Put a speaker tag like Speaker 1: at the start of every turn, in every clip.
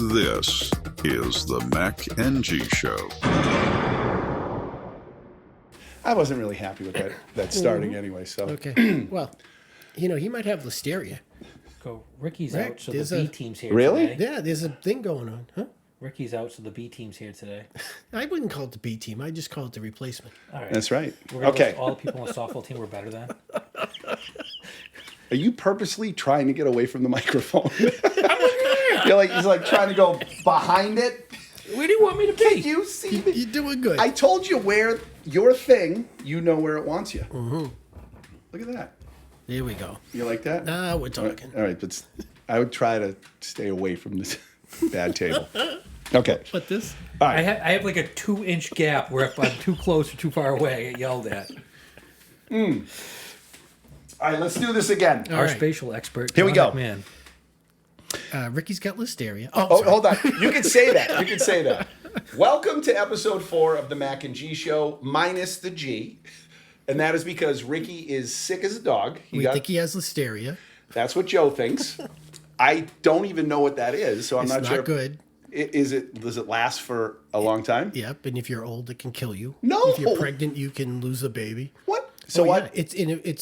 Speaker 1: This is the Mac and G Show.
Speaker 2: I wasn't really happy with that starting anyway. So
Speaker 3: Okay. Well, he might have listeria.
Speaker 4: Go. Ricky's
Speaker 3: Right,
Speaker 4: out, so
Speaker 3: there's
Speaker 4: the B
Speaker 3: a-
Speaker 4: team's here
Speaker 2: Really?
Speaker 4: today.
Speaker 3: Yeah, there's a thing going on, huh?
Speaker 4: Ricky's out, so the B team's here today.
Speaker 3: I wouldn't call it the B team. I just call it the replacement.
Speaker 4: All right.
Speaker 2: that's right.
Speaker 4: We're gonna
Speaker 2: Okay.
Speaker 4: list all the people on the softball team were better than.
Speaker 2: Are you purposely trying to get away from the microphone? He's like trying to go behind it.
Speaker 4: Where do you want me to be?
Speaker 2: You see me?
Speaker 3: You're doing good.
Speaker 2: I told you where your thing. You know where it wants you. Mm-hmm. Look at that.
Speaker 3: There we go.
Speaker 2: You like that?
Speaker 3: Now we're talking.
Speaker 2: All right, but I would try to stay away from this bad table. Okay.
Speaker 3: But this?
Speaker 2: All
Speaker 4: I
Speaker 2: right.
Speaker 4: have like a 2-inch gap where if I'm too close or too far away, I get yelled at.
Speaker 2: All right, let's do this again.
Speaker 4: Our
Speaker 3: right.
Speaker 4: spatial expert.
Speaker 2: Here we
Speaker 4: John
Speaker 2: go.
Speaker 4: McMahon.
Speaker 3: Ricky's got listeria.
Speaker 2: Oh,
Speaker 3: sorry.
Speaker 2: hold on. You can say that. You can say that. Welcome to episode 4 of the Mac and G Show, minus the G. And that is because Ricky is sick as a dog.
Speaker 3: We think he has listeria.
Speaker 2: That's what Joe thinks. I don't even know what that is, so I'm
Speaker 3: It's
Speaker 2: not
Speaker 3: not
Speaker 2: sure.
Speaker 3: good.
Speaker 2: Does it last for a long time?
Speaker 3: Yep, and if you're old, it can kill you.
Speaker 2: No.
Speaker 3: If you're pregnant, you can lose a baby.
Speaker 2: What? So
Speaker 3: Oh,
Speaker 2: what?
Speaker 3: yeah.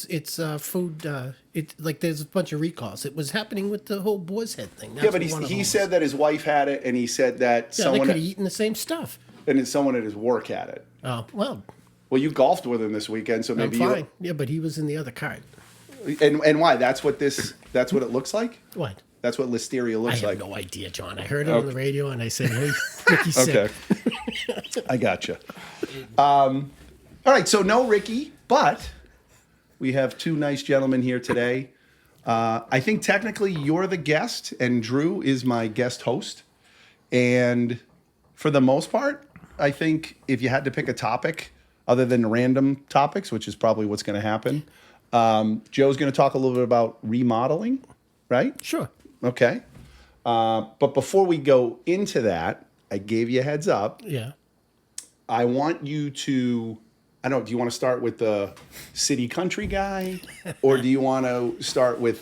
Speaker 3: It's food. It's like there's a bunch of recalls. It was happening with the whole boar's head thing. That's
Speaker 2: Yeah, but
Speaker 3: what one of them
Speaker 2: he
Speaker 3: was.
Speaker 2: said that his wife had it, and he said that
Speaker 3: Yeah, they
Speaker 2: someone
Speaker 3: could have eaten the same stuff.
Speaker 2: and then someone at his work had it.
Speaker 3: Oh well,
Speaker 2: Well, you golfed with him this weekend, so
Speaker 3: I'm
Speaker 2: maybe
Speaker 3: fine. Yeah, but he was in the other card.
Speaker 2: And why? That's what it looks like.
Speaker 3: What?
Speaker 2: That's what listeria
Speaker 3: I
Speaker 2: looks
Speaker 3: have
Speaker 2: like.
Speaker 3: no idea, John. I heard it on the radio, and I said, "Hey, Ricky's sick."
Speaker 2: Okay. I gotcha. All right, so no Ricky, but we have two nice gentlemen here today. I think technically you're the guest, and Drew is my guest host. And for the most part, I think if you had to pick a topic other than random topics, which is probably what's going to happen, Joe's going to talk a little bit about remodeling, right?
Speaker 3: Sure.
Speaker 2: Okay. But before we go into that, I gave you a heads up.
Speaker 3: Yeah.
Speaker 2: I want you to, I don't know, do you want to start with the city country guy? Or do you want to start with,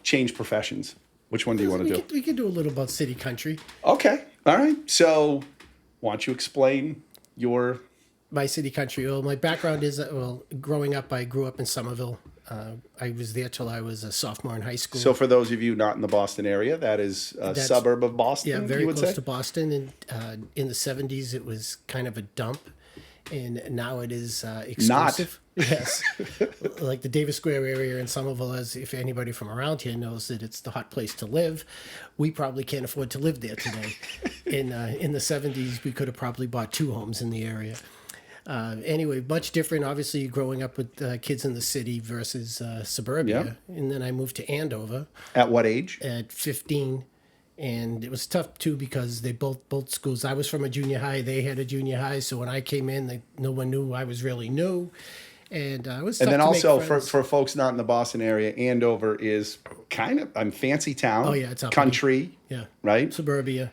Speaker 2: change professions? Which one do you want to do?
Speaker 3: We could do a little about city country.
Speaker 2: Okay. All right. So why don't you explain your...
Speaker 3: My city country. Well, my background is growing up, I grew up in Somerville. I was there till I was a sophomore in high school.
Speaker 2: So for those of you not in the Boston area, that is a suburb of Boston,
Speaker 3: Yeah, very
Speaker 2: you would
Speaker 3: close
Speaker 2: say?
Speaker 3: to Boston. And in the 70s, it was kind of a dump. And now it is exclusive. Yes. Like the Davis Square area in Somerville, as if anybody from around here knows that it's the hot place to live. We probably can't afford to live there today. In the 70s, we could have probably bought 2 homes in the area. Anyway, much different, obviously, growing up with kids in the city versus suburbia.
Speaker 2: Yeah.
Speaker 3: And then I moved to Andover
Speaker 2: At what age?
Speaker 3: at 15. And it was tough, too, because they both schools. I was from a junior high. They had a junior high. So when I came in, no one knew I was really new. And it was tough
Speaker 2: And then
Speaker 3: to
Speaker 2: also
Speaker 3: make
Speaker 2: for
Speaker 3: friends.
Speaker 2: folks not in the Boston area, Andover is kind of a fancy town.
Speaker 3: Oh, yeah, it's uppity.
Speaker 2: country,
Speaker 3: Yeah.
Speaker 2: right?
Speaker 3: Suburbia.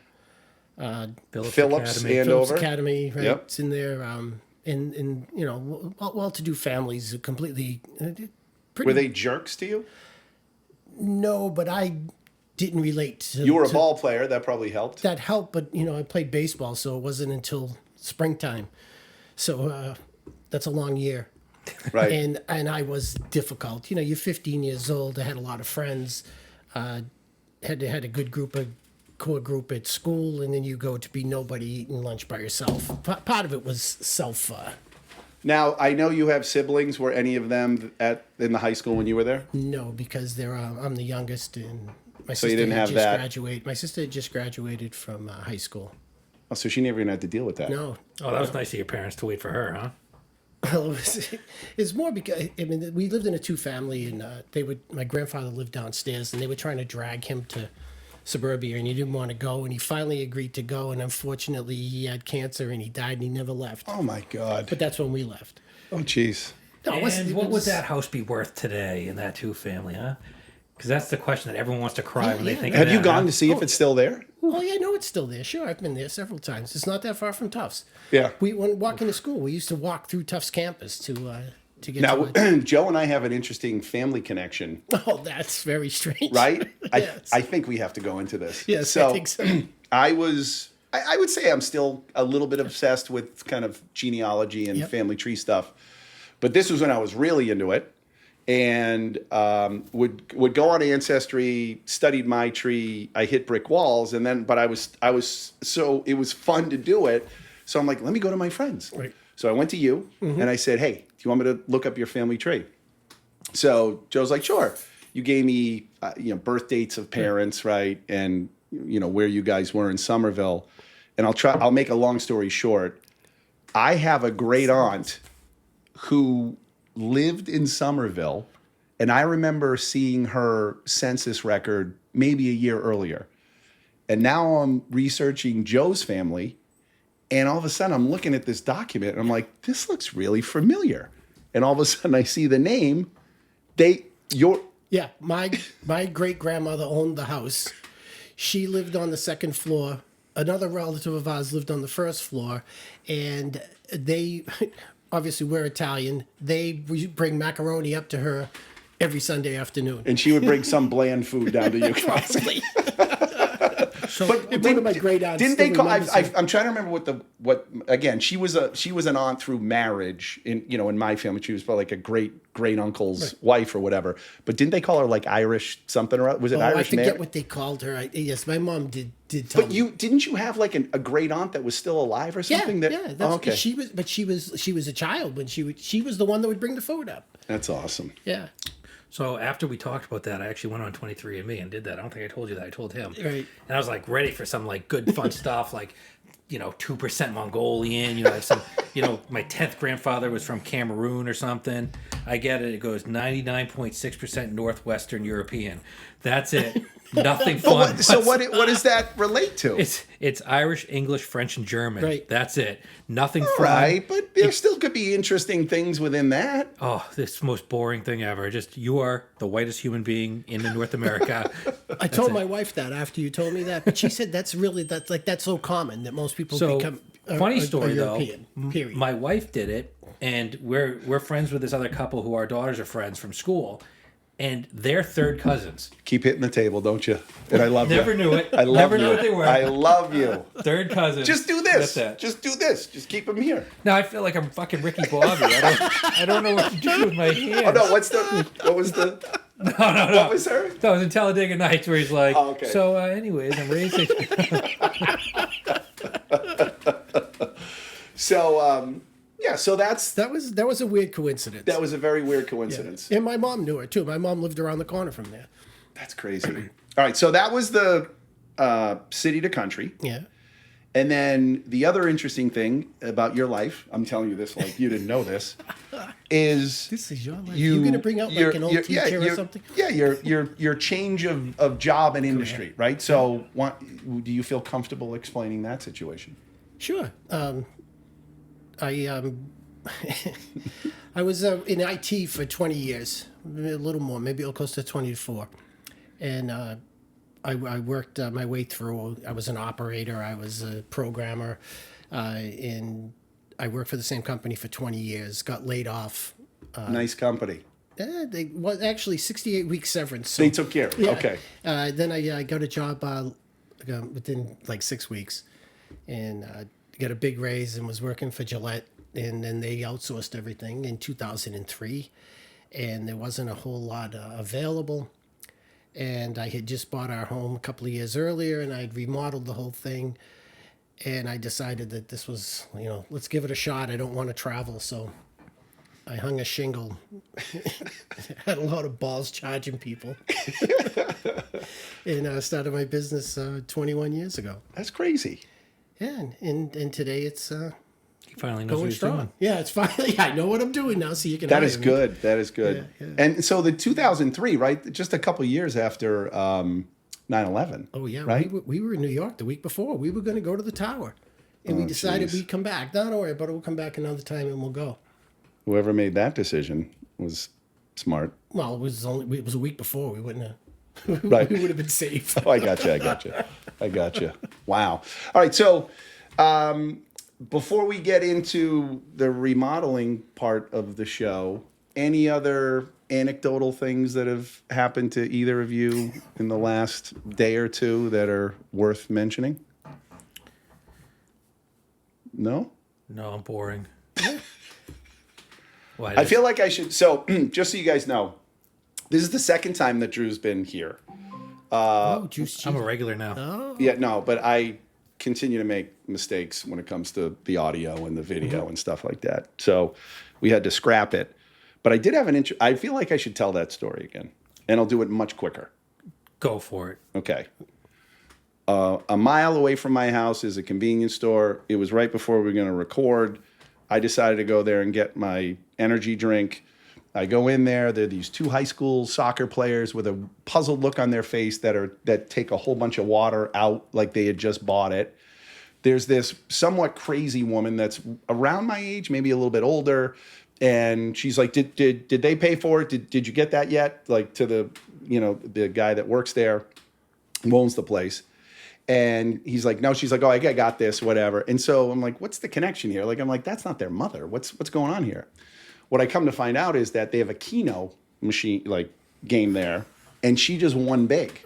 Speaker 2: Phillips,
Speaker 4: Academy.
Speaker 2: Andover.
Speaker 3: Phillips Academy, right?
Speaker 2: Yep.
Speaker 3: It's in there. And well-to-do families, completely... pretty,
Speaker 2: Were they jerks to you?
Speaker 3: No, but I didn't relate to...
Speaker 2: You were a
Speaker 3: to-
Speaker 2: ball player. That probably helped.
Speaker 3: That helped, but, I played baseball, so it wasn't until springtime. So that's a long year.
Speaker 2: Right.
Speaker 3: And I was difficult. You're 15 years old. I had a lot of friends. Had a good core group at school, and then you go to be nobody eating lunch by yourself. Part of it was self.
Speaker 2: Now, I know you have siblings. Were any of them in the high school when you were there?
Speaker 3: No, because I'm the youngest, and my
Speaker 2: So
Speaker 3: sister
Speaker 2: you didn't
Speaker 3: had
Speaker 2: have
Speaker 3: just
Speaker 2: that-
Speaker 3: graduated. My sister had just graduated from high school.
Speaker 2: Oh, so she never even had to deal with that.
Speaker 3: No,
Speaker 4: Oh, that was nice of your parents to wait for her, huh?
Speaker 3: well, it's more because we lived in a 2-family, and my grandfather lived downstairs, and they were trying to drag him to suburbia, and he didn't want to go, and he finally agreed to go, and unfortunately he had cancer and he died, and he never left.
Speaker 2: Oh my God.
Speaker 3: But that's when we left.
Speaker 2: Oh jeez.
Speaker 3: No, it wasn't-
Speaker 4: And
Speaker 3: it
Speaker 4: what would
Speaker 3: was-
Speaker 4: that house be worth today in that 2-family, huh? Because that's the question that everyone wants to cry when they
Speaker 3: yeah.
Speaker 4: think
Speaker 2: Have
Speaker 4: of
Speaker 2: you
Speaker 4: that,
Speaker 2: gone
Speaker 4: huh?
Speaker 2: to see if it's still there?
Speaker 3: Oh yeah, no, it's still there. Sure, I've been there several times. It's not that far from Tufts.
Speaker 2: Yeah.
Speaker 3: When walking to school, we used to walk through Tufts campus to to get
Speaker 2: Now,
Speaker 3: to it.
Speaker 2: Joe and I have an interesting family connection,
Speaker 3: Oh, that's very strange.
Speaker 2: right?
Speaker 3: Yes.
Speaker 2: I think we have to go into this.
Speaker 3: Yes,
Speaker 2: So,
Speaker 3: I think so.
Speaker 2: I would say I'm still a little bit obsessed with kind of genealogy and
Speaker 3: Yep.
Speaker 2: family tree stuff. But this was when I was really into it, and would go on Ancestry, studied my tree. I hit brick walls, and then I was so it was fun to do it. So I'm like, let me go to my friends.
Speaker 3: Right.
Speaker 2: So I went to you, and I said, hey, do you want me to look up your family tree? So Joe's like, sure. You gave me birth dates of parents, right, and where you guys were in Somerville. And I'll make a long story short. I have a great aunt who lived in Somerville, and I remember seeing her census record maybe a year earlier. And now I'm researching Joe's family, and all of a sudden I'm looking at this document, and I'm like, this looks really familiar. And all of a sudden I see the name.
Speaker 3: Yeah, my great grandmother owned the house. She lived on the second floor. Another relative of ours lived on the first floor, and they obviously we're Italian. They bring macaroni up to her every Sunday afternoon.
Speaker 2: And she would bring some bland food down to you.
Speaker 3: Probably. So
Speaker 2: But
Speaker 3: one of my great aunts.
Speaker 2: didn't they
Speaker 3: still
Speaker 2: call?
Speaker 3: remembers her.
Speaker 2: I'm trying to remember what again. She was an aunt through marriage. In my family, she was probably like a great uncle's wife or whatever. But didn't they call her like Irish something or other? Was it
Speaker 3: I
Speaker 2: Irish?
Speaker 3: forget what they called her. Yes, my mom did tell
Speaker 2: But
Speaker 3: me.
Speaker 2: didn't you have like a great aunt that was still alive or something?
Speaker 3: Yeah. That's,
Speaker 2: okay.
Speaker 3: She was a child when she was the one that would bring the food up.
Speaker 2: That's awesome.
Speaker 3: Yeah.
Speaker 4: So after we talked about that, I actually went on 23andMe and did that. I don't think I told you that. I told him.
Speaker 3: Right.
Speaker 4: And I was like ready for some like good fun stuff, like 2% Mongolian. Like some, my 10th grandfather was from Cameroon or something. I get it. It goes 99.6% Northwestern European. That's it. Nothing fun.
Speaker 2: What does that relate to?
Speaker 4: It's Irish, English, French, and German.
Speaker 3: Right.
Speaker 4: That's it. Nothing fun.
Speaker 2: Right, but there still could be interesting things within that.
Speaker 4: Oh, this is the most boring thing ever. You are the whitest human being in North America.
Speaker 3: I told my wife that after you told me that, but she said that's so common that most people
Speaker 4: So,
Speaker 3: become
Speaker 4: funny
Speaker 3: a
Speaker 4: story
Speaker 3: European.
Speaker 4: though.
Speaker 3: Period.
Speaker 4: My wife did it, and we're friends with this other couple who our daughters are friends from school, and they're third cousins.
Speaker 2: Keep hitting the table, don't you? And I love you.
Speaker 4: Never knew it.
Speaker 2: I love
Speaker 4: Never
Speaker 2: you.
Speaker 4: knew what they were.
Speaker 2: I love you.
Speaker 4: Third cousins.
Speaker 2: Just do this.
Speaker 4: That's it.
Speaker 2: Just do this. Just keep them here.
Speaker 4: Now I feel like I'm fucking Ricky Bobby. I don't know what to do with my hands.
Speaker 2: Oh no! What was the?
Speaker 4: No.
Speaker 2: What was her?
Speaker 4: That was in Talladega Nights where he's like,
Speaker 2: Oh, okay.
Speaker 4: so anyways, I'm raising.
Speaker 2: So yeah. So that
Speaker 3: was a weird coincidence.
Speaker 2: was a very weird coincidence.
Speaker 3: And my mom knew her too. My mom lived around the corner from there.
Speaker 2: That's crazy. All right. So that was the city to country.
Speaker 3: Yeah.
Speaker 2: And then the other interesting thing about your life, I'm telling you this like you didn't know this, is
Speaker 3: This is your life. You're going to bring out like an old teacher or something?
Speaker 2: Yeah, your change of job and industry, right? So do you feel comfortable explaining that situation?
Speaker 3: Sure. I was in IT for 20 years, a little more, maybe close to 24. And I worked my way through. I was an operator. I was a programmer. And I worked for the same company for 20 years, got laid off.
Speaker 2: Nice company.
Speaker 3: They was actually 68-week severance. So,
Speaker 2: They took care of it.
Speaker 3: yeah.
Speaker 2: Okay.
Speaker 3: Then I got a job within like 6 weeks, and got a big raise and was working for Gillette. And then they outsourced everything in 2003, and there wasn't a whole lot available. And I had just bought our home a couple of years earlier, and I'd remodeled the whole thing. And I decided that this was, let's give it a shot. I don't want to travel, so I hung a shingle. Had a lot of balls charging people. And started my business 21 years ago.
Speaker 2: That's crazy.
Speaker 3: Yeah, and today it's
Speaker 4: He finally knows what
Speaker 3: going
Speaker 4: he's doing.
Speaker 3: strong. Yeah, it's finally, I know what I'm doing now, so you can
Speaker 2: That
Speaker 3: hire
Speaker 2: is
Speaker 3: me.
Speaker 2: good. That is good.
Speaker 3: Yeah.
Speaker 2: And so the 2003, right? Just a couple years after 9/11.
Speaker 3: Oh, yeah.
Speaker 2: Right?
Speaker 3: We were in New York the week before. We were going to go to the tower. And we decided
Speaker 2: geez.
Speaker 3: we'd come back. No, don't worry about it. We'll come back another time and we'll go.
Speaker 2: Whoever made that decision was smart.
Speaker 3: Well, it was a week before. We wouldn't have.
Speaker 2: Right.
Speaker 3: We would have been safe.
Speaker 2: Oh, I got you. Wow. All right. So before we get into the remodeling part of the show, any other anecdotal things that have happened to either of you in the last day or two that are worth mentioning? No?
Speaker 4: No, I'm boring. Why?
Speaker 2: I feel like I should. So, just so you guys know, this is the second time that Drew's been here.
Speaker 3: Juice
Speaker 4: I'm a
Speaker 3: cheese.
Speaker 4: regular now.
Speaker 2: Yeah, no, but I continue to make mistakes when it comes to the audio and the video and stuff like that. So, we had to scrap it. But I did have I feel like I should tell that story again, and I'll do it much quicker.
Speaker 4: Go for it.
Speaker 2: Okay. A mile away from my house is a convenience store. It was right before we were going to record. I decided to go there and get my energy drink. I go in there. There are these two high school soccer players with a puzzled look on their face that take a whole bunch of water out like they had just bought it. There's this somewhat crazy woman that's around my age, maybe a little bit older, and she's like, "Did they pay for it? Did you get that yet?" Like to the guy that works there, who owns the place. And he's like, no. She's like, oh, I got this, whatever. And so I'm like, what's the connection here? Like, I'm like, that's not their mother. What's going on here? What I come to find out is that they have a Keno machine, like game there, and she just won big.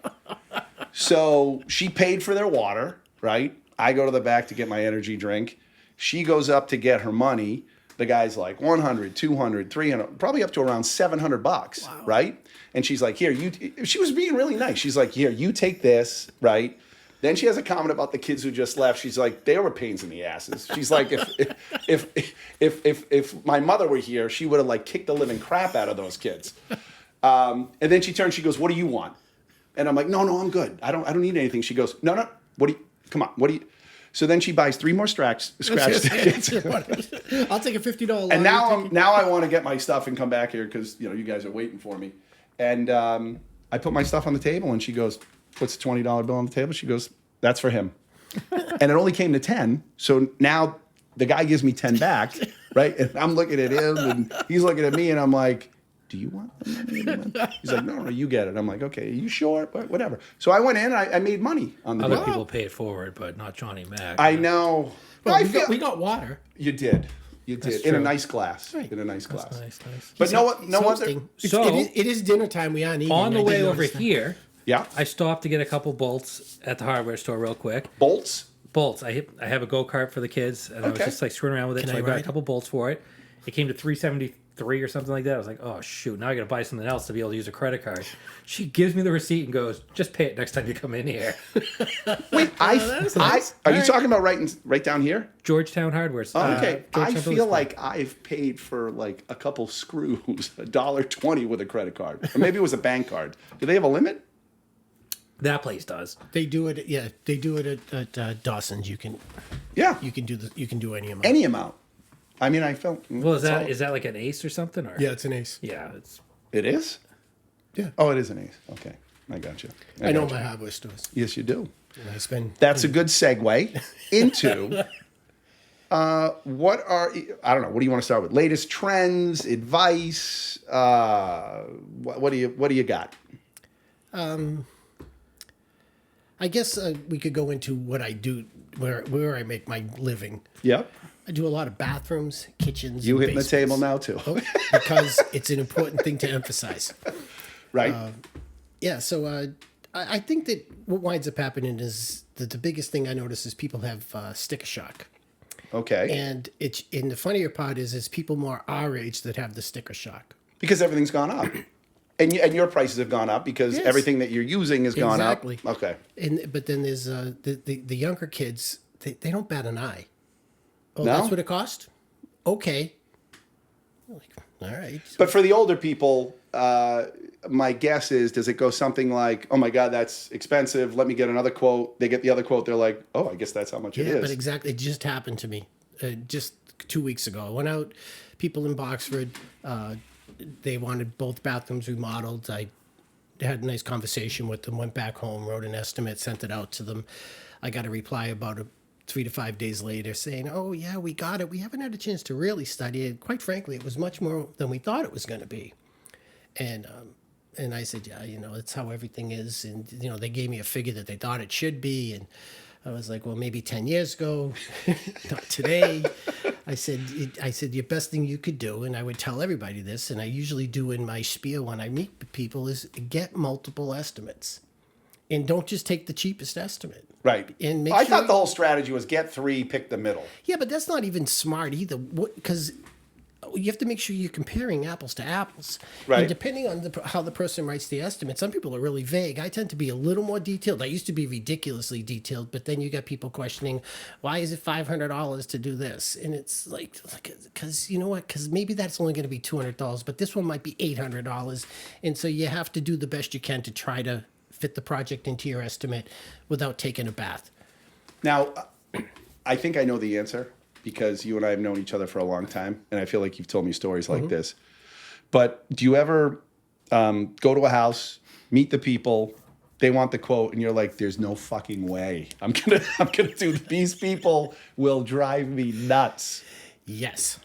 Speaker 2: So she paid for their water, right? I go to the back to get my energy drink. She goes up to get her money. The guy's like 100, 200, 300, probably up to around $700, right? And she's like, here, she was being really nice. She's like, here, you take this, right? Then she has a comment about the kids who just left. She's like, they were pains in the asses. She's like, if my mother were here, she would have like kicked the living crap out of those kids. And then she turns, she goes, what do you want? And I'm like, no, I'm good. I don't need anything. She goes, no, come on, what do you? So then she buys 3 more scratch tickets.
Speaker 3: I'll take a $50
Speaker 2: And now I want to get my stuff and come back here because you guys are waiting for me. And I put my stuff on the table, and she goes, puts a $20 bill on the table. She goes, that's for him. And it only came to 10. So now the guy gives me 10 back, right? And I'm looking at him, and he's looking at me, and I'm like, do you want the money? He's like, no, you get it. I'm like, okay, are you sure? But whatever. So I went in, and I made money on the
Speaker 4: Other
Speaker 2: deal.
Speaker 4: people pay it forward, but not Johnny Mac.
Speaker 2: I know.
Speaker 3: Well, we got water.
Speaker 2: You did. You did. In a
Speaker 4: true.
Speaker 2: nice glass.
Speaker 3: Right.
Speaker 2: In a nice glass.
Speaker 4: Nice.
Speaker 2: But no other.
Speaker 3: Hosting.
Speaker 4: So-
Speaker 3: it is dinner time. We aren't eating.
Speaker 4: On the
Speaker 3: I did
Speaker 4: way over
Speaker 3: notice that.
Speaker 4: here,
Speaker 2: Yeah.
Speaker 4: I stopped to get a couple bolts at the hardware store real quick.
Speaker 2: Bolts.
Speaker 4: Bolts. I have a go-kart for the kids, and I was
Speaker 2: Okay.
Speaker 4: just like screwing around with it.
Speaker 3: Can
Speaker 4: So
Speaker 3: I
Speaker 4: I got a
Speaker 3: ride?
Speaker 4: couple bolts for it. It came to $373 or something like that. I was like, oh shoot, now I got to buy something else to be able to use a credit card. She gives me the receipt and goes, just pay it next time you come in here.
Speaker 2: Wait,
Speaker 3: that's nice.
Speaker 2: are you
Speaker 3: All right.
Speaker 2: talking about right down here?
Speaker 4: Georgetown Hardware.
Speaker 2: Oh, okay. I
Speaker 4: Georgetown
Speaker 2: feel
Speaker 4: Village
Speaker 2: like I've paid for like a couple screws, $1.20 with a credit card, or maybe it was a bank card. Do they have a limit?
Speaker 4: That place does.
Speaker 3: They do it. Yeah, they do it at Dawson's. You can
Speaker 2: Yeah.
Speaker 3: you can do any amount.
Speaker 2: Any amount. I mean, I felt.
Speaker 4: Well,
Speaker 2: it's all-
Speaker 4: is that like an ace or something? Or
Speaker 3: Yeah, it's an ace.
Speaker 4: yeah, it's
Speaker 2: It is.
Speaker 3: Yeah.
Speaker 2: Oh, it is an ace. Okay, I got you.
Speaker 3: I know
Speaker 2: got you.
Speaker 3: my hardware stores.
Speaker 2: Yes, you do.
Speaker 3: And I spend.
Speaker 2: That's a good segue into what are I don't know. What do you want to start with? Latest trends, advice. What do you got?
Speaker 3: I guess we could go into what I do, where I make my living.
Speaker 2: Yep.
Speaker 3: I do a lot of bathrooms, kitchens.
Speaker 2: You
Speaker 3: and
Speaker 2: hitting the table
Speaker 3: basements.
Speaker 2: now too,
Speaker 3: Because it's an important thing to emphasize.
Speaker 2: right?
Speaker 3: Yeah, so I think that what winds up happening is that the biggest thing I notice is people have sticker shock.
Speaker 2: Okay.
Speaker 3: And the funnier part is people more our age that have the sticker shock.
Speaker 2: Because everything's gone up. And your prices have gone up because
Speaker 3: Yes.
Speaker 2: everything that you're using has gone
Speaker 3: Exactly.
Speaker 2: up. Okay.
Speaker 3: But then there's the younger kids, they don't bat an eye. Oh,
Speaker 2: No?
Speaker 3: that's what it cost? Okay. Like, all right.
Speaker 2: But for the older people, my guess is, does it go something like, oh my God, that's expensive. Let me get another quote. They get the other quote. They're like, oh, I guess that's how much it
Speaker 3: Yeah,
Speaker 2: is.
Speaker 3: but exactly. It just happened to me just 2 weeks ago. I went out, people in Boxford, they wanted both bathrooms remodeled. I had a nice conversation with them, went back home, wrote an estimate, sent it out to them. I got a reply about 3 to 5 days later saying, oh, yeah, we got it. We haven't had a chance to really study it. Quite frankly, it was much more than we thought it was going to be. And I said, yeah, it's how everything is. And, they gave me a figure that they thought it should be. And I was like, well, maybe 10 years ago, not today. I said, your best thing you could do, and I would tell everybody this, and I usually do in my spiel when I meet people, is get multiple estimates. And don't just take the cheapest estimate.
Speaker 2: Right.
Speaker 3: And
Speaker 2: I thought the whole strategy was get 3, pick the middle.
Speaker 3: Yeah, but that's not even smart either, because you have to make sure you're comparing apples to apples.
Speaker 2: Right.
Speaker 3: And depending on how the person writes the estimate, some people are really vague. I tend to be a little more detailed. I used to be ridiculously detailed, but then you got people questioning, why is it $500 to do this? And it's like, because you know what? Because maybe that's only going to be $200, but this one might be $800. And so you have to do the best you can to try to fit the project into your estimate without taking a bath.
Speaker 2: Now, I think I know the answer, because you and I have known each other for a long time, and I feel like you've told me stories like this. But do you ever go to a house, meet the people, they want the quote, and you're like, "There's no fucking way I'm gonna do. These people will drive me nuts."
Speaker 3: Yes.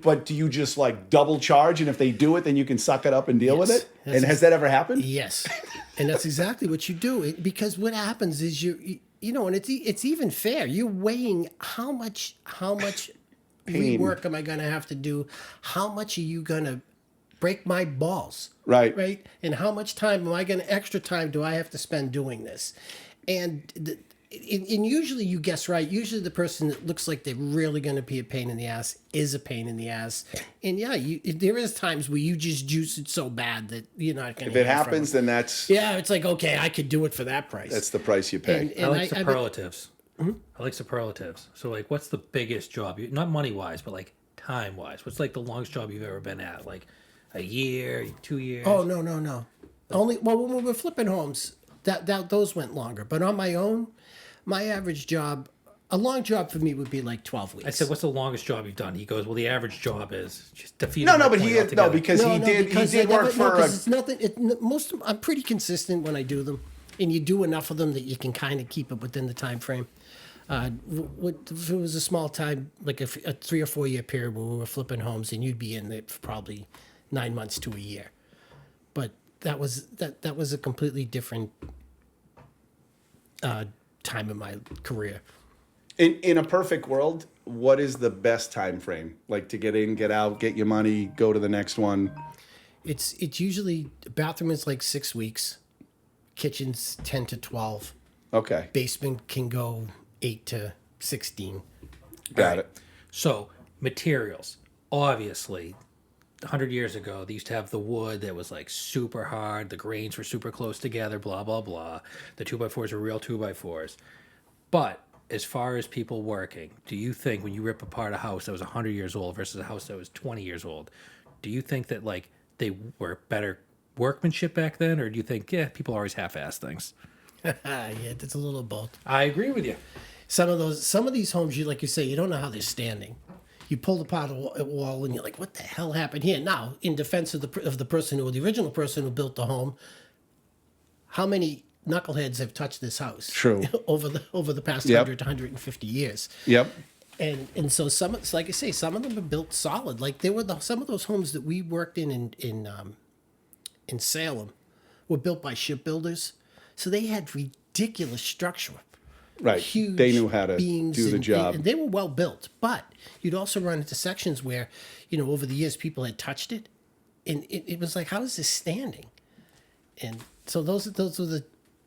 Speaker 2: But do you just like double charge, and if they do it, then you can suck it up and deal with it?
Speaker 3: That's
Speaker 2: And has that ever happened?
Speaker 3: Yes, and that's exactly what you do. Because what happens is you know, and it's even fair. You're weighing how much
Speaker 2: Pain.
Speaker 3: rework am I going to have to do? How much are you going to break my balls?
Speaker 2: Right.
Speaker 3: Right. And how much time am I going to extra time do I have to spend doing this? And and usually you guess right. Usually the person that looks like they're really going to be a pain in the ass is a pain in the ass. And yeah, there is times where you just juice it so bad that you're not going to.
Speaker 2: If it happens, then that's
Speaker 3: it's like, okay, I could do it for that price.
Speaker 2: that's the price you pay.
Speaker 3: And
Speaker 4: I like superlatives. I like superlatives. So, like, what's the biggest job? Not money-wise, but, like, time-wise. What's, like, the longest job you've ever been at? Like, a year, 2 years?
Speaker 3: Oh, no. Only, well, when we were flipping homes, those went longer. But on my own, my average job, a long job for me would be like 12 weeks.
Speaker 4: I said, what's the longest job you've done? He goes, well, the average job is just defeating
Speaker 2: No,
Speaker 4: my
Speaker 2: but
Speaker 4: point
Speaker 2: he
Speaker 4: altogether.
Speaker 2: because he did work for a.
Speaker 3: It's nothing. Most of them, I'm pretty consistent when I do them, and you do enough of them that you can kind of keep it within the time frame. If it was a small time, like a 3 or 4 year period where we were flipping homes, and you'd be in it for probably 9 months to a year. But that was a completely different time in my career.
Speaker 2: In a perfect world, what is the best time frame? Like to get in, get out, get your money, go to the next one?
Speaker 3: It's usually bathroom is like 6 weeks, kitchen's 10 to 12.
Speaker 2: Okay.
Speaker 3: Basement can go 8 to 16.
Speaker 2: Got it.
Speaker 4: So, materials. Obviously, 100 years ago, they used to have the wood that was like super hard. The grains were super close together, blah, blah, blah. The 2x4s were real 2x4s. But as far as people working, do you think when you rip apart a house that was 100 years old versus a house that was 20 years old, do you think that like they were better workmanship back then? Or do you think, yeah, people always half-ass things?
Speaker 3: Yeah, it's a little of both.
Speaker 4: I agree with you.
Speaker 3: Some of these homes, like you say, you don't know how they're standing. You pull apart a wall and you're like, what the hell happened here? Now, in defense of the person the original person who built the home, how many knuckleheads have touched this house?
Speaker 2: True.
Speaker 3: over the past
Speaker 2: Yep.
Speaker 3: 100 to 150 years.
Speaker 2: Yep.
Speaker 3: And so like I say, some of them are built solid. Like there were some of those homes that we worked in Salem were built by shipbuilders. So they had ridiculous structure.
Speaker 2: Right.
Speaker 3: Huge
Speaker 2: They knew how to
Speaker 3: beams
Speaker 2: do the job.
Speaker 3: and they were well built. But you'd also run into sections where, over the years people had touched it, and it was like, how is this standing? And so those are the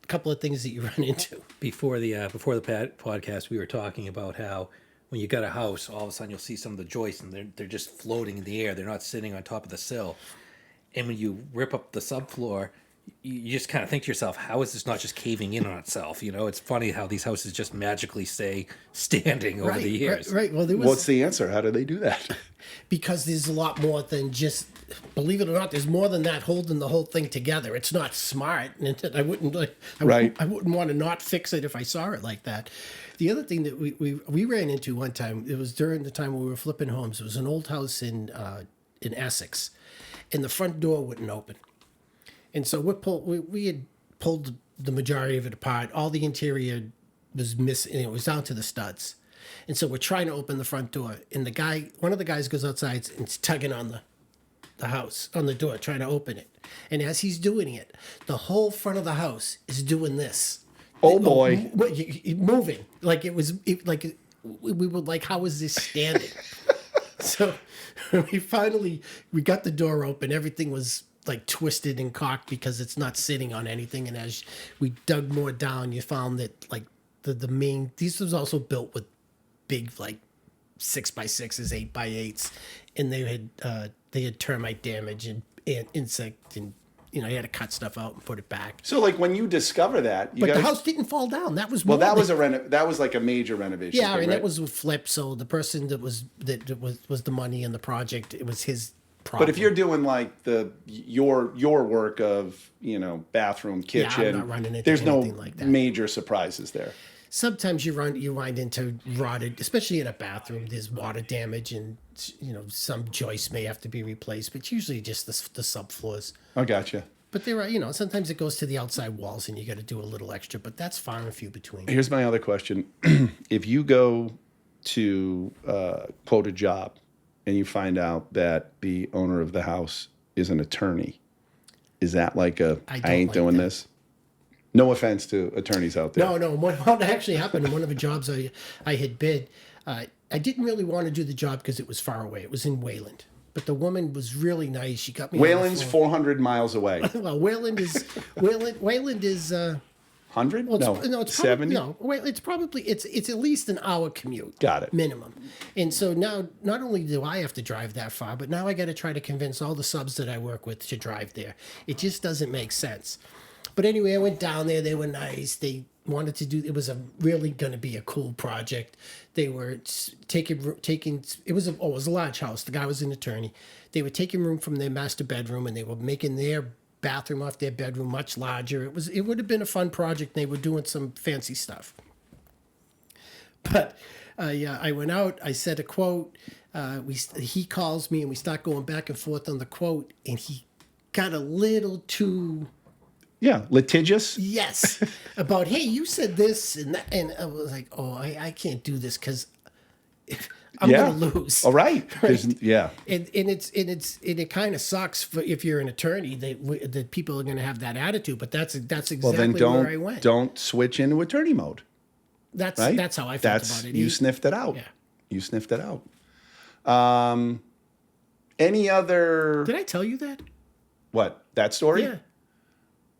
Speaker 3: couple of things that you run into.
Speaker 4: Before the podcast, we were talking about how when you got a house, all of a sudden you'll see some of the joists and they're just floating in the air. They're not sitting on top of the sill. And when you rip up the subfloor, you just kind of think to yourself, how is this not just caving in on itself? It's funny how these houses just magically stay standing over the years.
Speaker 3: Right. Well,
Speaker 2: What's the answer? How do they do that?
Speaker 3: Because there's a lot more than just, believe it or not, there's more than that holding the whole thing together. It's not smart, and I wouldn't want to not fix it if I saw it like that. The other thing that we ran into one time, it was during the time we were flipping homes. It was an old house in Essex, and the front door wouldn't open. And so we had pulled the majority of it apart. All the interior was missing. It was down to the studs. And so we're trying to open the front door. And one of the guys goes outside and is tugging on the house, on the door, trying to open it. And as he's doing it, the whole front of the house is doing this.
Speaker 2: Oh, boy.
Speaker 3: Moving. Like we were like, how is this standing? So we got the door open. Everything was like twisted and cocked because it's not sitting on anything. And as we dug more down, you found that like the main, these was also built with big like 6x6s, 8x8s, and they had termite damage and insect, and you had to cut stuff out and put it back.
Speaker 2: So like when you discover that,
Speaker 3: But the house didn't fall down. That was
Speaker 2: that was like a major renovation.
Speaker 3: Yeah,
Speaker 2: thing,
Speaker 3: and
Speaker 2: right?
Speaker 3: it was a flip. So the person that was the money in the project, it was his problem.
Speaker 2: But if you're doing like your work of bathroom, kitchen,
Speaker 3: I'm not running into
Speaker 2: there's no
Speaker 3: anything like that.
Speaker 2: major surprises there.
Speaker 3: Sometimes you wind into rotted, especially in a bathroom. There's water damage, and some joists may have to be replaced. But usually just the subfloors.
Speaker 2: I gotcha.
Speaker 3: But there are, sometimes it goes to the outside walls, and you got to do a little extra. But that's far and few between.
Speaker 2: Here's my other question: if you go to quote a job, and you find out that the owner of the house is an attorney, is that like I ain't
Speaker 3: like
Speaker 2: doing
Speaker 3: that.
Speaker 2: this? No offense to attorneys out there.
Speaker 3: No. What actually happened in one of the jobs I had bid, I didn't really want to do the job because it was far away. It was in Wayland. But the woman was really nice. She got me.
Speaker 2: Wayland's 400 miles away.
Speaker 3: Well, Wayland is
Speaker 2: 100?
Speaker 3: Well,
Speaker 2: No,
Speaker 3: it's
Speaker 2: 70?
Speaker 3: No, wait, it's at least an hour commute.
Speaker 2: Got it.
Speaker 3: Minimum. And so now, not only do I have to drive that far, but now I got to try to convince all the subs that I work with to drive there. It just doesn't make sense. But anyway, I went down there. They were nice. They wanted to do. It was really going to be a cool project. They were taking. It was a large house. The guy was an attorney. They were taking room from their master bedroom, and they were making their bathroom off their bedroom much larger. It would have been a fun project. They were doing some fancy stuff. But I went out. I said a quote. He calls me, and we start going back and forth on the quote, and he got a little too.
Speaker 2: Yeah, litigious.
Speaker 3: Yes, about hey, you said this and that, and I was like, oh, I can't do this because I'm gonna lose.
Speaker 2: All right. Yeah.
Speaker 3: And it kind of sucks if you're an attorney that people are gonna have that attitude. But that's exactly
Speaker 2: Well, then
Speaker 3: where I went.
Speaker 2: don't switch into attorney mode.
Speaker 3: That's
Speaker 2: Right?
Speaker 3: that's how I felt about it.
Speaker 2: You sniffed it out.
Speaker 3: Yeah.
Speaker 2: You sniffed it out. Any other?
Speaker 3: Did I tell you that?
Speaker 2: What, that story?
Speaker 3: Yeah.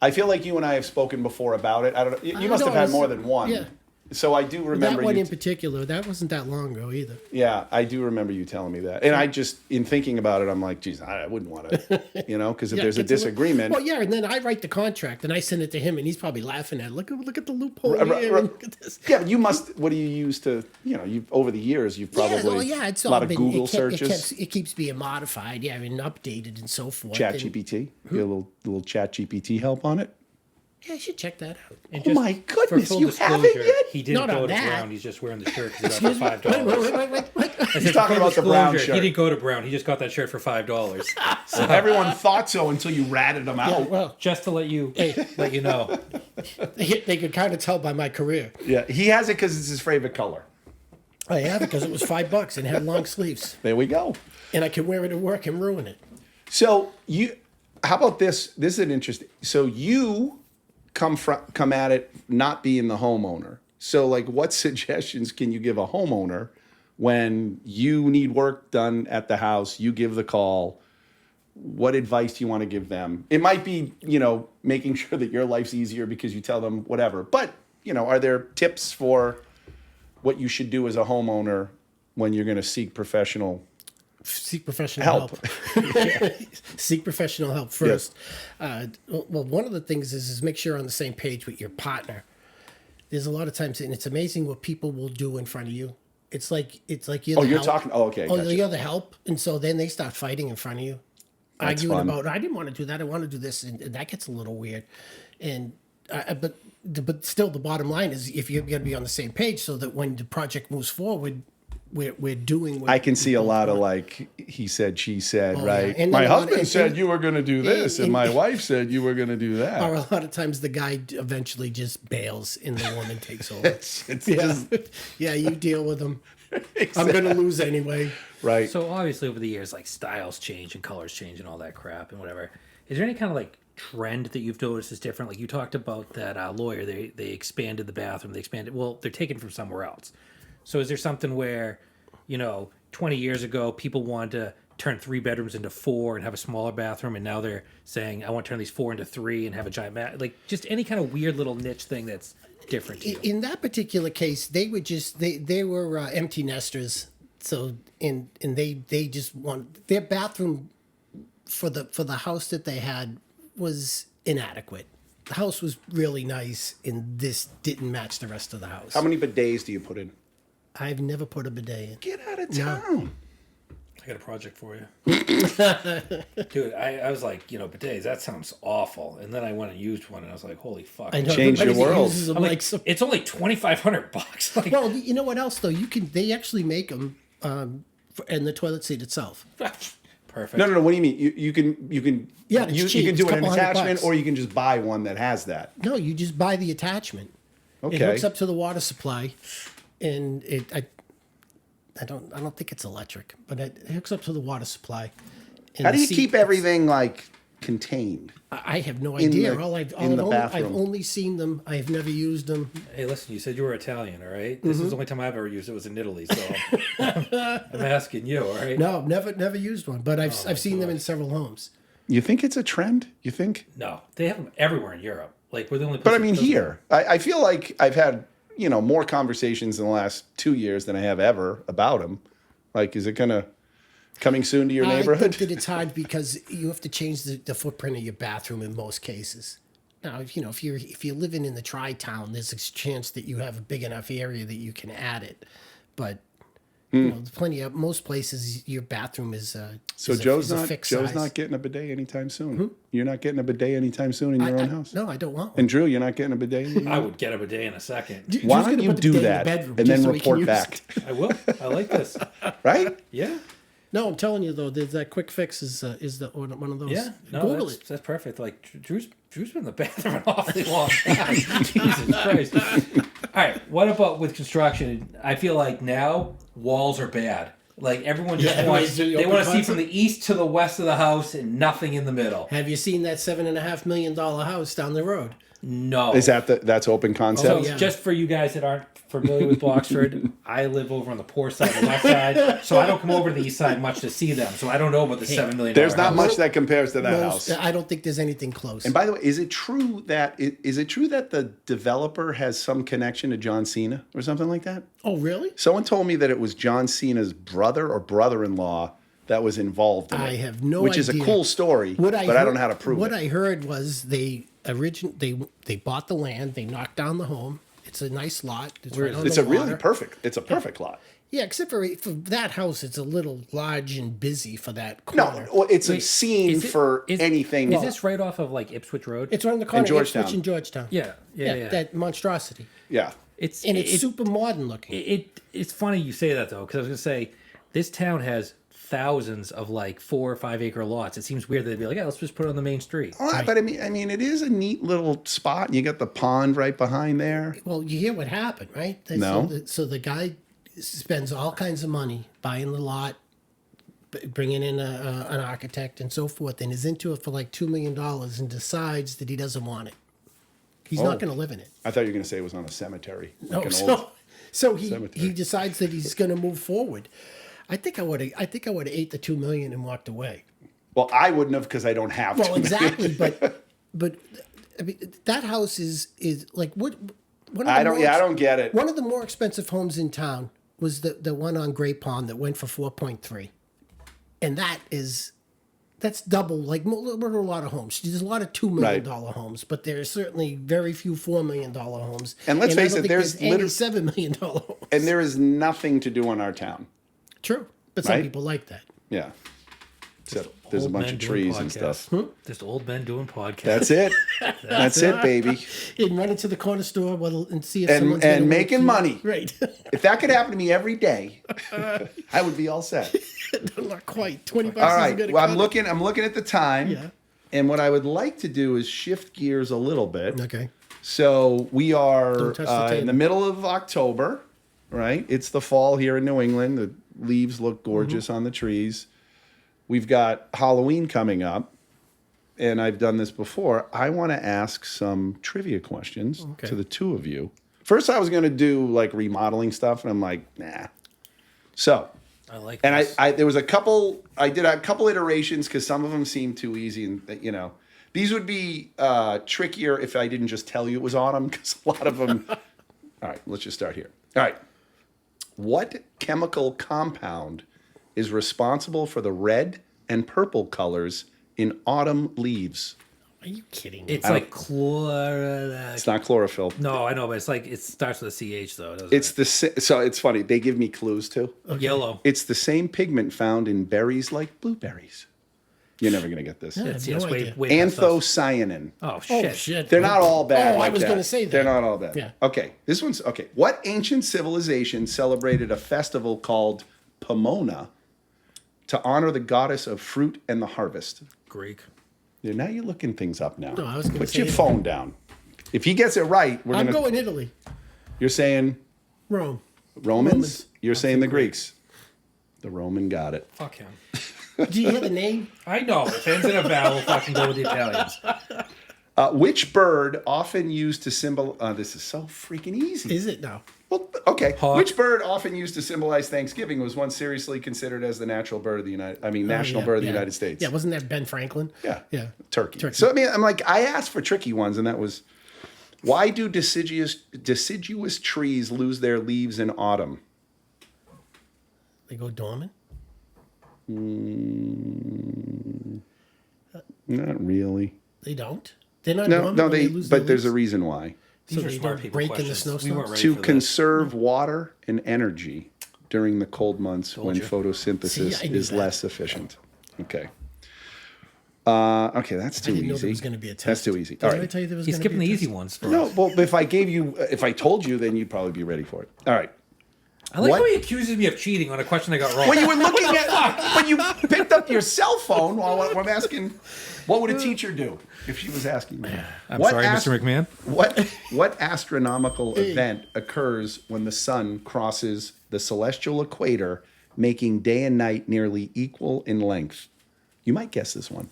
Speaker 2: I feel like you and I have spoken before about it. I don't know. You must have had more than one.
Speaker 3: Yeah.
Speaker 2: So I do remember
Speaker 3: That one
Speaker 2: you
Speaker 3: in particular, that wasn't that long ago either.
Speaker 2: Yeah, I do remember you telling me that. And I just, in thinking about it, I'm like, geez, I wouldn't want to, because if there's a disagreement.
Speaker 3: Well, yeah, and then I write the contract and I send it to him, and he's probably laughing at it. Look at the loophole here.
Speaker 2: Right.
Speaker 3: And look at this.
Speaker 2: Yeah, but you must, what do you use to, over the years, you've probably,
Speaker 3: it's
Speaker 2: a
Speaker 3: all
Speaker 2: lot of
Speaker 3: been,
Speaker 2: Google
Speaker 3: it
Speaker 2: searches.
Speaker 3: It keeps being modified, and updated and so forth.
Speaker 2: Chat
Speaker 3: and-
Speaker 2: GPT. Get a little Chat GPT help on it.
Speaker 3: Yeah, I should check that out.
Speaker 4: And
Speaker 2: Oh my
Speaker 4: for
Speaker 2: goodness,
Speaker 4: full
Speaker 2: you
Speaker 4: disclosure,
Speaker 2: haven't yet?
Speaker 4: he didn't
Speaker 3: Not
Speaker 4: go
Speaker 3: on
Speaker 4: to
Speaker 3: that.
Speaker 4: Brown. He's just wearing the shirt because he got it for $5.
Speaker 3: Wait.
Speaker 2: He's talking about the brown shirt.
Speaker 4: He didn't go to Brown. He just got that shirt for $5.
Speaker 2: Everyone thought so until you ratted them out.
Speaker 3: Yeah, well,
Speaker 4: Just to let you know.
Speaker 3: they could kind of tell by my career.
Speaker 2: Yeah, he has it because it's his favorite color.
Speaker 3: I have it because it was $5 and had long sleeves,
Speaker 2: There we go.
Speaker 3: and I could wear it at work and ruin it.
Speaker 2: So how about this? This is an interesting. So you come at it not being the homeowner. So like, what suggestions can you give a homeowner when you need work done at the house? You give the call. What advice do you want to give them? It might be making sure that your life's easier because you tell them whatever. But are there tips for what you should do as a homeowner when you're going to seek professional
Speaker 3: help. Seek professional help first. Well, one of the things is make sure you're on the same page with your partner. There's a lot of times, and it's amazing what people will do in front of you. It's like you're.
Speaker 2: Oh,
Speaker 3: the
Speaker 2: you're
Speaker 3: help.
Speaker 2: talking. Oh, okay.
Speaker 3: Oh,
Speaker 2: Gotcha.
Speaker 3: you're the help, and so then they start fighting in front of you,
Speaker 2: That's
Speaker 3: arguing
Speaker 2: fun.
Speaker 3: about I didn't want to do that. I want to do this, and that gets a little weird. And but still, the bottom line is if you're going to be on the same page, so that when the project moves forward, we're doing. What
Speaker 2: I can see a lot of like he said, she said,
Speaker 3: Oh,
Speaker 2: right?
Speaker 3: yeah. And
Speaker 2: My
Speaker 3: then a lot
Speaker 2: husband
Speaker 3: of-
Speaker 2: said you were going to do this, and my wife said you were going to do that.
Speaker 3: Or a lot of times the guy eventually just bails and the woman takes over.
Speaker 2: It's
Speaker 3: Yeah,
Speaker 2: just
Speaker 3: yeah, you deal with them. I'm gonna lose anyway.
Speaker 2: right.
Speaker 4: So obviously over the years, like styles change and colors change and all that crap and whatever. Is there any kind of like trend that you've noticed is different? Like you talked about that lawyer, they expanded the bathroom, well, they're taken from somewhere else. So is there something where, 20 years ago, people wanted to turn 3 bedrooms into 4 and have a smaller bathroom, and now they're saying, I want to turn these 4 into 3 and have a giant like just any kind of weird little niche thing that's different to you.
Speaker 3: In that particular case, they were just they were empty nesters. So and they just want their bathroom for the house that they had was inadequate. The house was really nice, and this didn't match the rest of the house.
Speaker 2: How many bidets do you put in?
Speaker 3: I've never put a bidet in.
Speaker 2: Get out of town.
Speaker 4: I got a project for you. Dude, I was like, bidets, that sounds awful. And then I went and used one, and I was like, holy fuck.
Speaker 3: I know,
Speaker 2: Change your
Speaker 3: everybody
Speaker 2: world.
Speaker 3: uses them
Speaker 4: I'm like,
Speaker 3: some-
Speaker 4: it's only $2,500. Like,
Speaker 3: Well, you know what else though? They actually make them, and the toilet seat itself.
Speaker 4: perfect.
Speaker 2: No. What do you mean? You can
Speaker 3: Yeah, it's
Speaker 2: you
Speaker 3: cheap.
Speaker 2: can do
Speaker 3: It's
Speaker 2: an
Speaker 3: $200,
Speaker 2: attachment, or you can just buy one that has that.
Speaker 3: No, you just buy the attachment.
Speaker 2: Okay.
Speaker 3: It hooks up to the water supply, and I don't think it's electric, but it hooks up to the water supply. And
Speaker 2: How do
Speaker 3: the
Speaker 2: you
Speaker 3: seat-
Speaker 2: keep everything like contained?
Speaker 3: I have no
Speaker 2: in
Speaker 3: idea.
Speaker 2: the-
Speaker 3: I've
Speaker 2: in the bathroom?
Speaker 3: only seen them. I have never used them.
Speaker 4: Hey, listen, you said you were Italian, all right? This is the only time I've ever used it was in Italy, so I'm asking you, all right?
Speaker 3: No, never used one, but I've seen them in several homes.
Speaker 2: You think it's a trend? You think?
Speaker 4: No, they have them everywhere in Europe. Like, we're the only place
Speaker 2: But I
Speaker 4: that
Speaker 2: mean,
Speaker 4: doesn't.
Speaker 2: here, I feel like I've had more conversations in the last 2 years than I have ever about them. Like, is it coming soon to your
Speaker 3: I
Speaker 2: neighborhood?
Speaker 3: think that it's hard because you have to change the footprint of your bathroom in most cases. Now, if you're living in the tri-town, there's a chance that you have a big enough area that you can add it. But there's most places your bathroom is.
Speaker 2: So
Speaker 3: is
Speaker 2: Joe's
Speaker 3: a fixed
Speaker 2: Joe's
Speaker 3: size.
Speaker 2: not getting a bidet anytime soon. You're not getting a bidet anytime soon in your own house.
Speaker 3: No, I don't want one.
Speaker 2: And Drew, you're not getting a bidet. In your
Speaker 4: I would get a bidet in a second.
Speaker 3: Drew's
Speaker 2: Why
Speaker 3: gonna
Speaker 2: don't you
Speaker 3: put the
Speaker 2: do
Speaker 3: bidet in the
Speaker 2: that
Speaker 3: bedroom
Speaker 2: and
Speaker 3: just
Speaker 2: then
Speaker 3: so he can
Speaker 2: report
Speaker 3: use
Speaker 2: back?
Speaker 3: it.
Speaker 4: I will. I like this.
Speaker 2: Right?
Speaker 4: Yeah.
Speaker 3: No, I'm telling you though, that quick fix is one of those.
Speaker 4: Yeah. No,
Speaker 3: Google
Speaker 4: that's perfect. Like, Drew's been in the bathroom an awfully long time. Jesus Christ. All right. What about with construction? I feel like now walls are bad. Like, everyone just wants, they want to see from the east to the west of the house and nothing in the middle.
Speaker 3: Have you seen that $7.5 million house down the road?
Speaker 4: No.
Speaker 2: Is that's open concept?
Speaker 4: So
Speaker 3: yeah.
Speaker 4: just for you guys that aren't familiar with Bloxford, I live over on the poor side, the left side, so I don't come over to the east side much to see them. So I don't know about the $7 million.
Speaker 2: There's not
Speaker 4: house.
Speaker 2: much that compares to that house.
Speaker 3: I don't think there's anything close.
Speaker 2: And by the way, is it true that the developer has some connection to John Cena or something like that?
Speaker 3: Oh, really?
Speaker 2: Someone told me that it was John Cena's brother or brother-in-law that was involved in it.
Speaker 3: I have no
Speaker 2: Which is a
Speaker 3: idea.
Speaker 2: cool story, but I don't know how to prove
Speaker 3: what
Speaker 2: it.
Speaker 3: I heard was they bought the land, they knocked down the home. It's a nice lot. It's right on
Speaker 2: It's
Speaker 3: the
Speaker 2: a really
Speaker 3: water.
Speaker 2: perfect lot.
Speaker 3: Yeah, except for that house, it's a little large and busy for that
Speaker 2: No,
Speaker 3: corner.
Speaker 2: well, it's a
Speaker 4: Wait,
Speaker 2: scene
Speaker 4: is it-
Speaker 2: for
Speaker 4: is-
Speaker 2: anything.
Speaker 4: Is this right off of like Ipswich Road?
Speaker 3: It's right on the corner of
Speaker 2: Georgetown.
Speaker 3: Ipswich and Georgetown.
Speaker 4: Yeah.
Speaker 3: That monstrosity.
Speaker 2: Yeah.
Speaker 4: It's
Speaker 3: Super modern looking.
Speaker 4: It's funny you say that though, because I was gonna say this town has thousands of like 4 or 5 acre lots. It seems weird that they'd be like, yeah, let's just put it on the main street.
Speaker 2: But I mean, it is a neat little spot. And you got the pond right behind there.
Speaker 3: Well, you hear what happened, right?
Speaker 2: No.
Speaker 3: So the guy spends all kinds of money buying the lot, bringing in an architect and so forth, and is into it for like $2 million and decides that he doesn't want it. He's not going to live in it.
Speaker 2: I thought you were going to say it was on a cemetery.
Speaker 3: No,
Speaker 2: Like an old
Speaker 3: so he
Speaker 2: cemetery.
Speaker 3: decides that he's going to move forward. I think I would have ate the $2 million and walked away.
Speaker 2: Well, I wouldn't have because I don't have
Speaker 3: Well,
Speaker 2: to.
Speaker 3: exactly, but I mean, that house is like what? One of the
Speaker 2: I don't get it.
Speaker 3: One of the more expensive homes in town was the one on Great Pond that went for 4.3, and that's double. Like a lot of homes. There's a lot of $2 million homes, but there's certainly very few $4 million homes.
Speaker 2: And let's face
Speaker 3: I
Speaker 2: it,
Speaker 3: don't think
Speaker 2: there's
Speaker 3: any $7 million homes.
Speaker 2: And there is nothing to do in our town.
Speaker 3: True, but some
Speaker 2: Right?
Speaker 3: people like that.
Speaker 2: Yeah. Except there's a
Speaker 4: Old
Speaker 2: bunch
Speaker 4: men
Speaker 2: of
Speaker 4: doing
Speaker 2: trees and
Speaker 4: podcasts.
Speaker 2: stuff.
Speaker 4: Just old men doing podcasts.
Speaker 2: That's it. That's it, baby.
Speaker 3: And run into the corner store and see if someone's
Speaker 2: And
Speaker 3: gonna
Speaker 2: making money.
Speaker 3: Right.
Speaker 2: If that could happen to me every day, I would be all set.
Speaker 3: Not quite. 20 bucks
Speaker 2: All
Speaker 3: isn't
Speaker 2: right.
Speaker 3: gonna
Speaker 2: Well,
Speaker 3: cut
Speaker 2: I'm looking at the time.
Speaker 3: Yeah.
Speaker 2: And what I would like to do is shift gears a little bit.
Speaker 3: it. Okay.
Speaker 2: So we are
Speaker 3: Don't touch the
Speaker 2: in
Speaker 3: table.
Speaker 2: the middle of October, right? It's the fall here in New England. The leaves look gorgeous
Speaker 3: Mm-hmm.
Speaker 2: on the trees. We've got Halloween coming up, and I've done this before. I want to ask some trivia questions to the two of you. First, I was going to do like remodeling stuff, and I'm like, nah. So
Speaker 4: I like
Speaker 2: And
Speaker 4: this.
Speaker 2: I did a couple iterations because some of them seemed too easy, and these would be trickier if I didn't just tell you it was autumn, because a lot of them. All right, let's just start here. All right, what chemical compound is responsible for the red and purple colors in autumn leaves?
Speaker 3: Are you kidding me?
Speaker 4: It's like chlor.
Speaker 2: It's not chlorophyll.
Speaker 4: No, I know, but it's like it starts with a CH though. Doesn't
Speaker 2: It's so it's funny. They give me clues too.
Speaker 4: yellow.
Speaker 2: It's the same pigment found in berries like blueberries. You're never gonna get this.
Speaker 3: Yeah.
Speaker 4: It's,
Speaker 3: I have no
Speaker 4: way,
Speaker 3: idea.
Speaker 4: way past us.
Speaker 2: Anthocyanin.
Speaker 4: Oh shit.
Speaker 3: Oh shit!
Speaker 2: They're not all bad.
Speaker 3: Oh, I
Speaker 2: like
Speaker 3: was
Speaker 2: that.
Speaker 3: going to say that.
Speaker 2: They're not all bad.
Speaker 3: Yeah.
Speaker 2: Okay, this one's okay. What ancient civilization celebrated a festival called Pomona to honor the goddess of fruit and the harvest?
Speaker 4: Greek.
Speaker 2: Yeah, now you're looking things up now.
Speaker 3: No, I was gonna
Speaker 2: Put
Speaker 3: say
Speaker 2: your
Speaker 3: Italy.
Speaker 2: phone down. If he gets it right, we're
Speaker 3: I'm
Speaker 2: gonna.
Speaker 3: going Italy,
Speaker 2: You're saying
Speaker 3: Rome.
Speaker 2: Romans. You're saying the Greeks. The Roman got it.
Speaker 4: Fuck him.
Speaker 3: Do you hear the name?
Speaker 4: I know. If it ends in a vowel, we'll fucking go with the Italians.
Speaker 2: Which bird often used to symbol? This is so freaking easy.
Speaker 3: Is it now?
Speaker 2: Well, okay.
Speaker 4: Hawk.
Speaker 2: Which bird often used to symbolize Thanksgiving was once seriously considered as the natural bird of the national
Speaker 3: Yeah,
Speaker 2: bird of the
Speaker 3: yeah.
Speaker 2: United States?
Speaker 3: Yeah, wasn't that Ben Franklin?
Speaker 2: Yeah.
Speaker 3: Yeah.
Speaker 2: Turkey.
Speaker 3: Turkey.
Speaker 2: So I mean, I'm like, I asked for tricky ones, and that was, why do deciduous trees lose their leaves in autumn?
Speaker 3: They go dormant.
Speaker 2: Not really.
Speaker 3: They don't. They're not
Speaker 2: No,
Speaker 3: dormant
Speaker 2: no,
Speaker 3: when
Speaker 2: they.
Speaker 3: lose their
Speaker 2: But there's a
Speaker 3: leaves?
Speaker 2: reason why.
Speaker 4: These
Speaker 3: So
Speaker 4: are
Speaker 3: they
Speaker 4: smart
Speaker 3: don't
Speaker 4: people
Speaker 3: break in the
Speaker 4: questions. We
Speaker 3: snowstorms?
Speaker 4: weren't ready
Speaker 2: To
Speaker 4: for this.
Speaker 2: conserve water and energy during the cold months when
Speaker 4: you.
Speaker 2: photosynthesis
Speaker 3: See, I knew
Speaker 2: is
Speaker 3: that.
Speaker 2: less efficient. Okay. Okay, that's too
Speaker 3: I didn't know
Speaker 2: easy.
Speaker 3: there was going to be a test.
Speaker 2: That's too easy.
Speaker 3: Did
Speaker 2: All
Speaker 3: I
Speaker 2: right.
Speaker 3: tell you there was
Speaker 4: He's
Speaker 3: going to
Speaker 4: skipping
Speaker 3: be
Speaker 4: the
Speaker 3: a
Speaker 4: easy
Speaker 3: test?
Speaker 4: ones for
Speaker 2: No,
Speaker 4: us.
Speaker 2: well, if I told you, then you'd probably be ready for it. All right.
Speaker 4: I like
Speaker 2: What?
Speaker 4: how he accuses me of cheating on a question I got wrong.
Speaker 2: When you were looking at, when you picked up your cell phone while I'm asking, what would a teacher do if she was asking me?
Speaker 4: I'm sorry, Mr. McMahon.
Speaker 2: What astronomical event occurs when the sun crosses the celestial equator, making day and night nearly equal in length? You might guess this one.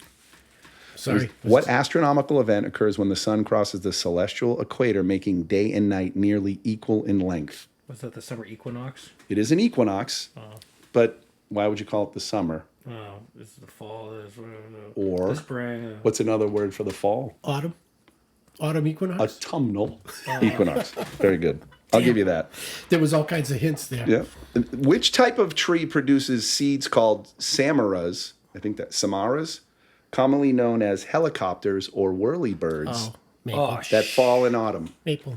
Speaker 3: Sorry.
Speaker 2: What astronomical event occurs when the sun crosses the celestial equator, making day and night nearly equal in length?
Speaker 4: Was that the summer equinox?
Speaker 2: It is an equinox, but why would you call it the summer?
Speaker 4: Oh, this is the fall. This is
Speaker 2: Or
Speaker 4: the spring.
Speaker 2: what's another word for the fall?
Speaker 3: Autumn? Autumn equinox?
Speaker 2: Autumnal equinox. Very good. I'll give you that.
Speaker 3: There was all kinds of hints there.
Speaker 2: Yeah. Which type of tree produces seeds called samaras? I think that samaras, commonly known as helicopters or whirlybirds,
Speaker 3: Oh, maple.
Speaker 4: Oh,
Speaker 2: that fall in autumn.
Speaker 3: Maple.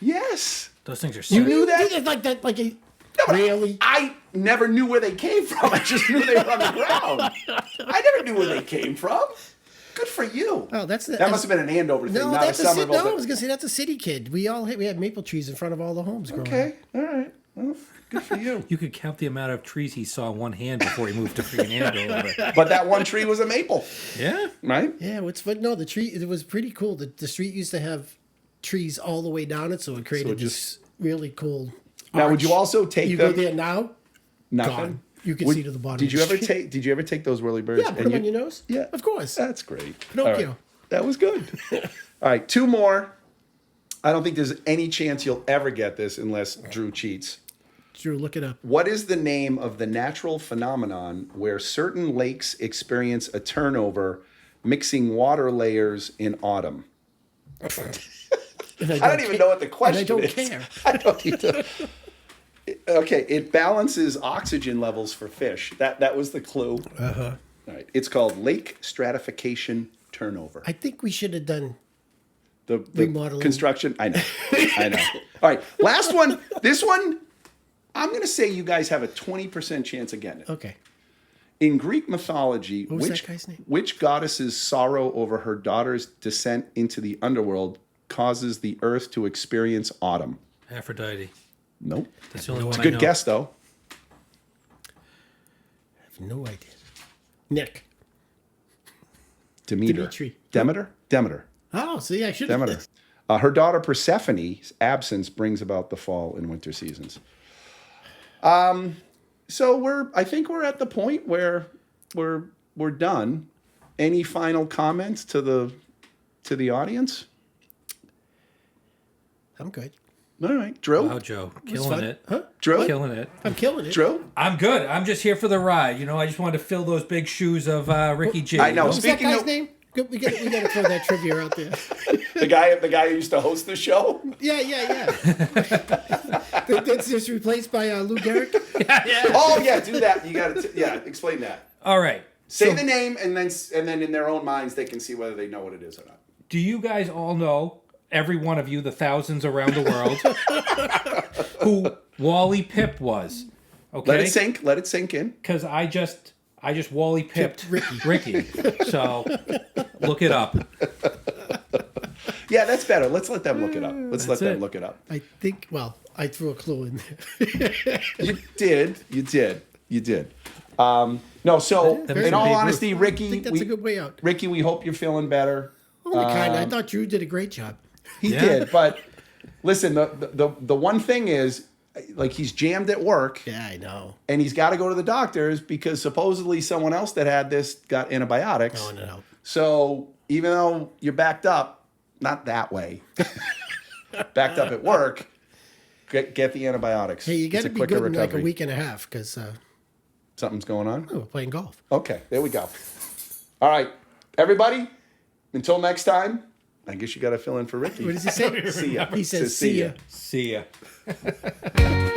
Speaker 2: Yes.
Speaker 4: those things are
Speaker 2: You
Speaker 4: so.
Speaker 2: knew that?
Speaker 3: It's like that, like a...
Speaker 2: No, but
Speaker 3: Really?
Speaker 2: I never knew where they came from. I just knew they were on the ground. I never knew where they came from. Good for you.
Speaker 3: Oh, that's the...
Speaker 2: That must have been an Andover thing,
Speaker 3: No,
Speaker 2: not a
Speaker 3: that's a
Speaker 2: Somerville
Speaker 3: city. No, I
Speaker 2: thing.
Speaker 3: was gonna say that's a city kid. We had maple trees in front of all the homes growing up.
Speaker 2: Okay, all right. Well, good for you.
Speaker 4: You could count the amount of trees he saw in one hand before he moved to freaking Andover.
Speaker 2: But that one tree was a maple,
Speaker 4: Yeah.
Speaker 2: right?
Speaker 3: Yeah, no, the tree. It was pretty cool. The street used to have trees all the way down it, so it created this really cool.
Speaker 2: Now, would
Speaker 3: arch.
Speaker 2: you also take
Speaker 3: You
Speaker 2: them?
Speaker 3: go there now?
Speaker 2: Nothing.
Speaker 3: Gone. You can see to the bottom.
Speaker 2: Did
Speaker 3: of
Speaker 2: you
Speaker 3: the
Speaker 2: ever
Speaker 3: street.
Speaker 2: take? Did you ever take those whirlybirds?
Speaker 3: Yeah, put them on your nose.
Speaker 2: Yeah,
Speaker 3: of course.
Speaker 2: That's great.
Speaker 3: Pinocchio.
Speaker 2: All right. That was good. All right, two more. I don't think there's any chance you'll ever get this unless Drew cheats.
Speaker 3: Drew, look it up.
Speaker 2: What is the name of the natural phenomenon where certain lakes experience a turnover, mixing water layers in autumn?
Speaker 3: And
Speaker 2: I don't even know what the question
Speaker 3: and I don't
Speaker 2: is.
Speaker 3: care.
Speaker 2: I don't either. Okay, it balances oxygen levels for fish. That was the clue.
Speaker 3: Uh-huh.
Speaker 2: All right, it's called lake stratification turnover.
Speaker 3: I think we should have done.
Speaker 2: The
Speaker 3: remodeling.
Speaker 2: construction. I know. I know. All right, last one. This one, I'm going to say you guys have a 20% chance of getting it.
Speaker 3: Okay.
Speaker 2: In Greek mythology,
Speaker 3: was that guy's name?
Speaker 2: which goddess's sorrow over her daughter's descent into the underworld causes the earth to experience autumn?
Speaker 4: Aphrodite.
Speaker 2: Nope.
Speaker 4: That's the only
Speaker 2: It's
Speaker 4: one
Speaker 2: a
Speaker 4: I
Speaker 2: good
Speaker 4: know.
Speaker 2: guess, though.
Speaker 3: I have no idea. Nick.
Speaker 2: Demeter.
Speaker 3: Dimitri.
Speaker 2: Demeter.
Speaker 3: Oh, see, I should have.
Speaker 2: Demeter. Her daughter Persephone's absence brings about the fall and winter seasons. So I think we're at the point where we're done. Any final comments to the audience?
Speaker 3: I'm good.
Speaker 2: All right, Drew.
Speaker 4: Wow, Joe, killing it.
Speaker 3: Huh?
Speaker 2: Drew.
Speaker 4: Killing it.
Speaker 3: I'm killing it.
Speaker 2: Drew.
Speaker 4: I'm good. I'm just here for the ride. You know, I just wanted to fill those big shoes of Ricky G.
Speaker 2: I know.
Speaker 3: What's that
Speaker 2: Speaking
Speaker 3: guy's
Speaker 2: of
Speaker 3: name? We got to throw that trivia out there.
Speaker 2: the guy who used to host the show.
Speaker 3: Yeah. That's just replaced by Lou Gehrig.
Speaker 4: Yeah.
Speaker 2: Oh yeah, do that. You got to. Explain that.
Speaker 4: All right.
Speaker 2: Say the name, and then in their own minds they can see whether they know what it is or not.
Speaker 4: Do you guys all know, every one of you, the thousands around the world, who Wally Pipp was? Okay.
Speaker 2: Let it sink in.
Speaker 4: Because I just Wally Pipped Ricky. So look it up.
Speaker 2: Yeah, that's better. Let's let them look it up. Let's let them
Speaker 4: it.
Speaker 2: look it up.
Speaker 3: I think. Well, I threw a clue in there.
Speaker 2: You did. No, so
Speaker 4: That makes
Speaker 2: in
Speaker 4: a
Speaker 2: all
Speaker 4: big
Speaker 2: honesty,
Speaker 3: I
Speaker 2: Ricky,
Speaker 3: think that's a good way out.
Speaker 2: Ricky, we hope you're feeling better.
Speaker 3: Only kind. I thought Drew did a great job.
Speaker 2: He did, but listen, the one thing is, like, he's jammed at work.
Speaker 3: Yeah, I know.
Speaker 2: And he's got to go to the doctors because supposedly someone else that had this got antibiotics.
Speaker 3: Oh, no.
Speaker 2: So even though you're backed up, not that way, backed up at work, get the antibiotics.
Speaker 3: Hey, you got
Speaker 2: It's
Speaker 3: to
Speaker 2: a
Speaker 3: be
Speaker 2: quicker
Speaker 3: good in like a
Speaker 2: recovery.
Speaker 3: week and a half because
Speaker 2: Something's going on?
Speaker 3: we're playing golf.
Speaker 2: Okay, there we go. All right, everybody, until next time, I guess you got to fill in for Ricky.
Speaker 3: What does he say?
Speaker 2: See ya.
Speaker 3: He says,
Speaker 2: See ya.
Speaker 3: see ya.
Speaker 4: See ya.